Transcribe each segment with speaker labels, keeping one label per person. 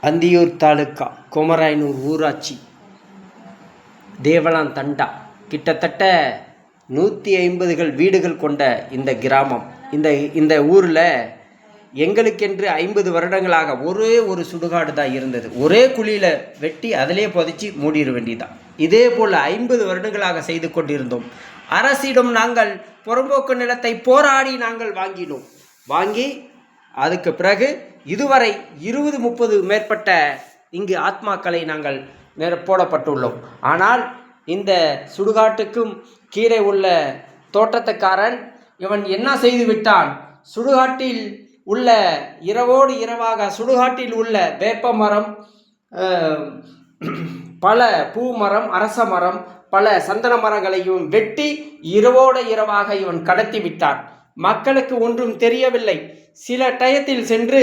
Speaker 1: அந்தியூர் தாலுக்கா குமராயனூர் ஊராட்சி தேவலான் தண்டா கிட்டத்தட்ட 150 வீடுகள் கொண்ட இந்த கிராமம். இந்த ஊரில் எங்களுக்கென்று 50 வருடங்களாக ஒரே ஒரு சுடுகாடு தான் இருந்தது. ஒரே குழியில் வெட்டி அதிலே புதைச்சி மூடிட வேண்டியதான். இதே போல் 50 வருடங்களாக செய்து கொண்டிருந்தோம். அரசிடம் நாங்கள் புறம்போக்கு நிலத்தை போராடி நாங்கள் வாங்கி அதுக்கு பிறகு இதுவரை 20-30 மேற்பட்ட இங்கு ஆத்மாக்களை நாங்கள் போடப்பட்டுள்ளோம். ஆனால் இந்த சுடுகாட்டுக்கும் கீழே உள்ள தோட்டத்துக்காரன் இவன் என்ன செய்து விட்டான், சுடுகாட்டில் உள்ள இரவோடு இரவாக சுடுகாட்டில் உள்ள வேப்ப மரம், பல பூ மரம், அரச மரம், பல சந்தன மரங்களையும் வெட்டி இரவோடு இரவாக இவன் கடத்தி விட்டான். மக்களுக்கு ஒன்றும் தெரியவில்லை. சில டயத்தில் சென்று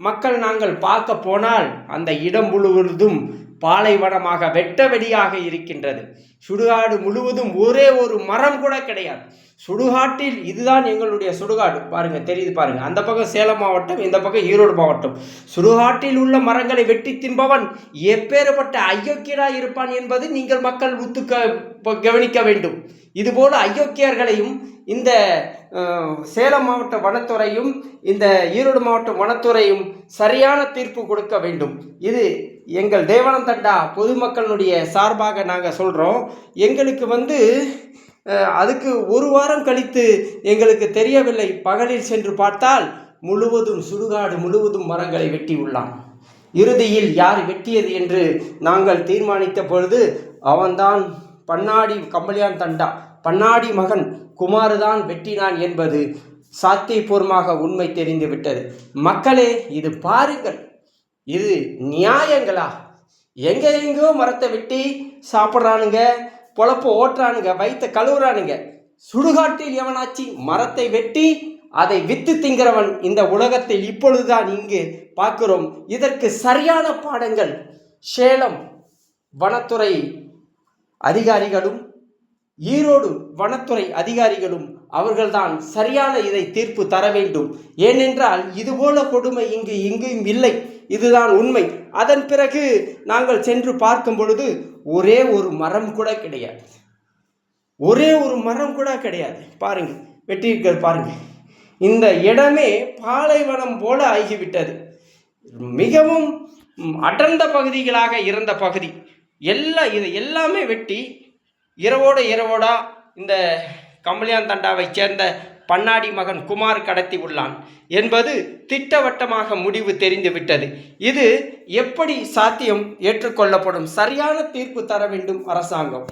Speaker 1: மக்கள் நாங்கள் பார்க்க போனால் அந்த இடம் முழுவதும் பாலைவனமாக வெட்ட வெடியாக இருக்கின்றது. சுடுகாடு முழுவதும் ஒரே ஒரு மரம் கூட கிடையாது. சுடுகாட்டில் இதுதான் எங்களுடைய சுடுகாடு. பாருங்க, தெரியுது பாருங்க. அந்த பக்கம் சேலம் மாவட்டம், இந்த பக்கம் ஈரோடு மாவட்டம். சுடுகாட்டில் உள்ள மரங்களை வெட்டி தின்பவன் எப்பேற்பட்ட அயோக்கியராக இருப்பான் என்பது நீங்கள் மக்கள் கவனிக்க வேண்டும். இதுபோல அயோக்கியர்களையும் இந்த சேலம் மாவட்ட வனத்துறையும் இந்த ஈரோடு மாவட்ட வனத்துறையும் சரியான தீர்ப்பு கொடுக்க வேண்டும். இது எங்கள் தேவலான் தண்டா பொதுமக்களுடைய சார்பாக நாங்கள் சொல்கிறோம். எங்களுக்கு அதுக்கு ஒரு வாரம் கழித்து எங்களுக்கு தெரியவில்லை. பகலில் சென்று பார்த்தால் முழுவதும் சுடுகாடு முழுவதும் மரங்களை வெட்டி உள்ளான். இறுதியில் யார் வெட்டியது என்று நாங்கள் தீர்மானித்த பொழுது அவன்தான் பண்ணாடி கம்பளியான் தண்டா பண்ணாடி மகன் குமாருதான் வெட்டினான் என்பது சாத்தியபூர்வமாக உண்மை தெரிந்துவிட்டது. மக்களே, இது பாருங்கள், இது நியாயங்களா? எங்கெங்கோ மரத்தை வெட்டி சாப்பிட்றானுங்க, பொழப்பு ஓட்டுறானுங்க, வயிற்ற கழுவுறானுங்க. சுடுகாட்டில் எவனாச்சு மரத்தை வெட்டி அதை வித்து திங்கிறவன் இந்த உலகத்தில் இப்பொழுதுதான் இங்கு பார்க்கிறோம். இதற்கு சரியான பாடங்கள் சேலம் வனத்துறை அதிகாரிகளும் ஈரோடு வனத்துறை அதிகாரிகளும் அவர்கள்தான் சரியான இதை தீர்ப்பு தர வேண்டும். ஏனென்றால் இதுபோல கொடுமை இங்கும் இல்லை. இதுதான் உண்மை. அதன் பிறகு நாங்கள் சென்று பார்க்கும் பொழுது ஒரே ஒரு மரம் கூட கிடையாது. ஒரே ஒரு மரம் கூட கிடையாது. பாருங்க, வெட்டியிருக்கிறது பாருங்க. இந்த இடமே பாலைவனம் போல ஆகிவிட்டது. மிகவும் அடர்ந்த பகுதிகளாக இருந்த பகுதி இது எல்லாமே வெட்டி இரவோடா இந்த கம்பளியான் தண்டாவை சேர்ந்த பண்ணாடி மகன் குமார் கடத்தி உள்ளான் என்பது திட்டவட்டமாக முடிவு தெரிந்துவிட்டது. இது எப்படி சாத்தியம் ஏற்றுக்கொள்ளப்படும்? சரியான தீர்ப்பு தர வேண்டும் அரசாங்கம்.